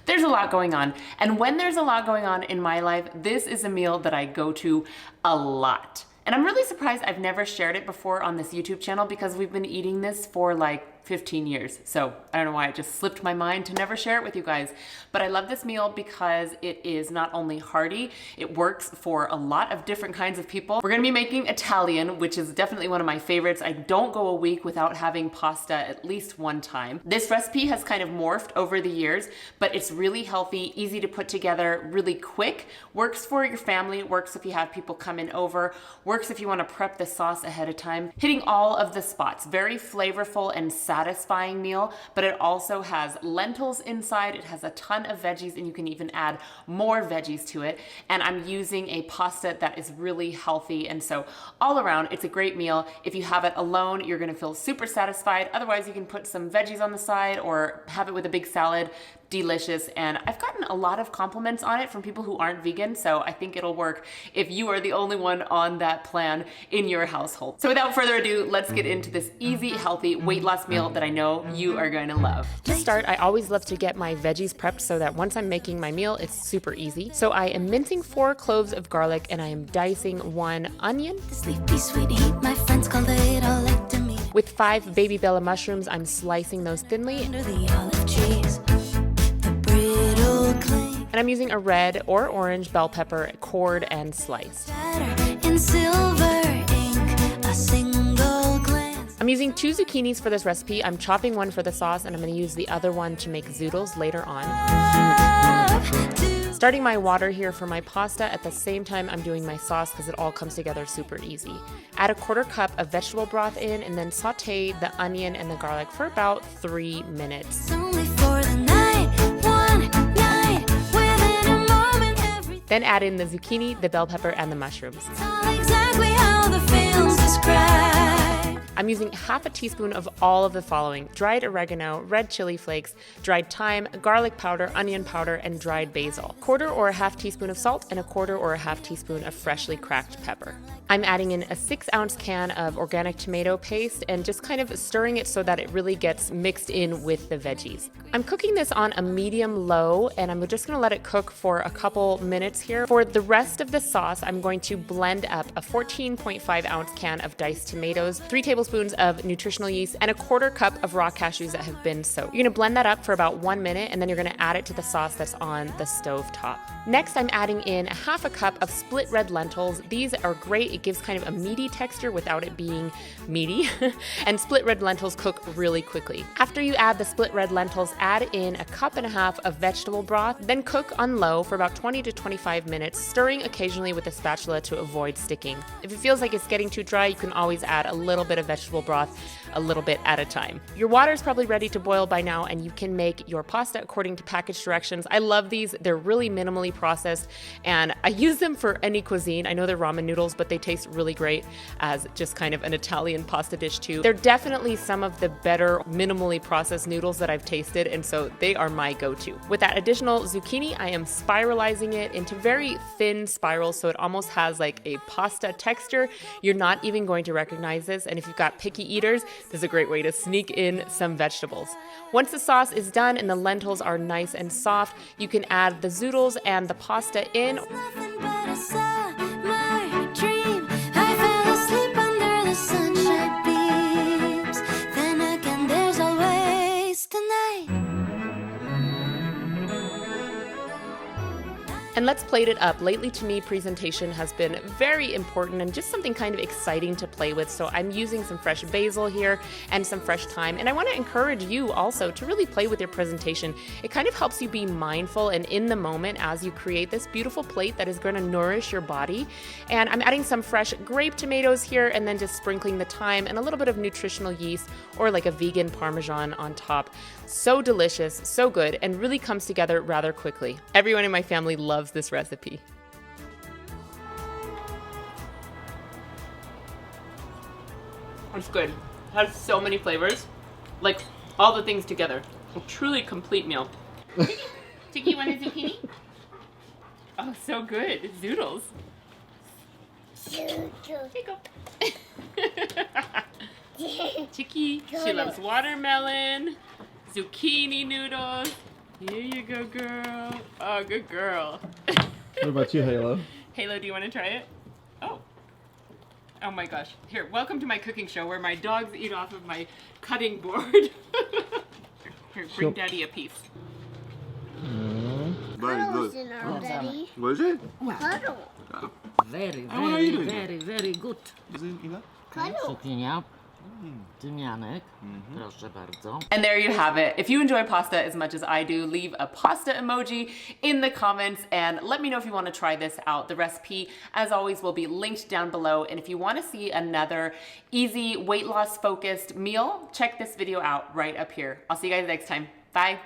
There's a lot going on. And when there's a lot going on in my life, this is a meal that I go to a lot. And I'm really surprised I've never shared it before on this YouTube channel because we've been eating this for like 15 years. So I don't know why it just slipped my mind to never share it with you guys. But I love this meal because it is not only hearty, it works for a lot of different kinds of people. We're gonna be making Italian, which is definitely one of my favorites. I don't go a week without having pasta at least one time. This recipe has kind of morphed over the years, but it's really healthy, easy to put together, really quick, works for your family, works if you have people coming over, works if you wanna prep the sauce ahead of time. Hitting all of the spots, very flavorful and satisfying meal, but it also has lentils inside, it has a ton of veggies, and you can even add more veggies to it. And I'm using a pasta that is really healthy, and so all around, it's a great meal. If you have it alone, you're gonna feel super satisfied. Otherwise, you can put some veggies on the side or have it with a big salad. Delicious, and I've gotten a lot of compliments on it from people who aren't vegan, so I think it'll work if you are the only one on that plan in your household. So without further ado, let's get into this easy, healthy weight loss meal that I know you are going to love. To start, I always love to get my veggies prepped so that once I'm making my meal, it's super easy. So I am mincing 4 cloves of garlic and I am dicing 1 onion. The sleepy sweet heat, my friends call it all like to me. With 5 baby bella mushrooms, I'm slicing those thinly. Under the olive trees. And I'm using a red or orange bell pepper, cored and sliced. In silver ink, a single glance. I'm using 2 zucchinis for this recipe. I'm chopping one for the sauce and I'm going to use the other one to make zoodles later on. Starting my water here for my pasta at the same time I'm doing my sauce because it all comes together super easy. Add a 1/4 cup of vegetable broth in and then saute the onion and the garlic for about 3 minutes. It's only for the night, one night, within a moment, everything. Then add in the zucchini, the bell pepper, and the mushrooms. It's all exactly how the films describe. I'm using 1/2 teaspoon of all of the following: dried oregano, red chili flakes, dried thyme, garlic powder, onion powder, and dried basil. 1/4 or 1/2 teaspoon of salt and 1/4 or 1/2 teaspoon of freshly cracked pepper. I'm adding in a 6-ounce can of organic tomato paste and just kind of stirring it so that it really gets mixed in with the veggies. I'm cooking this on a medium low and I'm just gonna let it cook for a couple minutes here. For the rest of the sauce, I'm going to blend up a 14.5-ounce can of diced tomatoes, 3 tablespoons of nutritional yeast, and a 1/4 cup of raw cashews that have been soaked. You're gonna blend that up for about 1 minute and then you're gonna add it to the sauce that's on the stove top. Next, I'm adding in 1/2 cup of split red lentils. These are great. It gives kind of a meaty texture without it being meaty. And split red lentils cook really quickly. After you add the split red lentils, add in 1.5 cups of vegetable broth, then cook on low for about 20 to 25 minutes, stirring occasionally with a spatula to avoid sticking. If it feels like it's getting too dry, you can always add a little bit of vegetable broth a little bit at a time. Your water is probably ready to boil by now and you can make your pasta according to package directions. I love these. They're really minimally processed and I use them for any cuisine. I know they're ramen noodles, but they taste really great as just kind of an Italian pasta dish too. They're definitely some of the better minimally processed noodles that I've tasted, and so they are my go-to. With that additional zucchini, I am spiralizing it into very thin spirals so it almost has like a pasta texture. You're not even going to recognize this, and if you've got picky eaters, this is a great way to sneak in some vegetables. Once the sauce is done and the lentils are nice and soft, you can add the zoodles and the pasta in. Nothing but a summer dream. I fell asleep under the sunshine beams. Then again, there's always tonight. And let's plate it up. Lately to me, presentation has been very important and just something kind of exciting to play with. So I'm using some fresh basil here and some fresh thyme. And I want to encourage you also to really play with your presentation. It kind of helps you be mindful and in the moment as you create this beautiful plate that is going to nourish your body. And I'm adding some fresh grape tomatoes here and then just sprinkling the thyme and a little bit of nutritional yeast or like a vegan Parmesan on top. So delicious, so good, and really comes together rather quickly. Everyone in my family loves this recipe. It's good. It has so many flavors, like all the things together. A truly complete meal. Tiki, you want a zucchini? Oh, so good. Zoodles. Here you go. Tiki, she loves watermelon, zucchini noodles. Here you go, girl. Oh, good girl. What about you, Halo? Halo, do you want to try it? Oh. Oh my gosh. Here, welcome to my cooking show where my dogs eat off of my cutting board. Here, bring Daddy a piece. Very Cuddles good. in our belly. What is it? Cuddle. Very, how are you very, doing? very, very good. Is it Ila? Cuddle. Cukinia, tymianek, proszę bardzo. And there you have it. If you enjoy pasta as much as I do, leave a pasta emoji in the comments and let me know if you want to try this out. The recipe, as always, will be linked down below. And if you want to see another easy weight loss focused meal, check this video out right up here. I'll see you guys next time. Bye.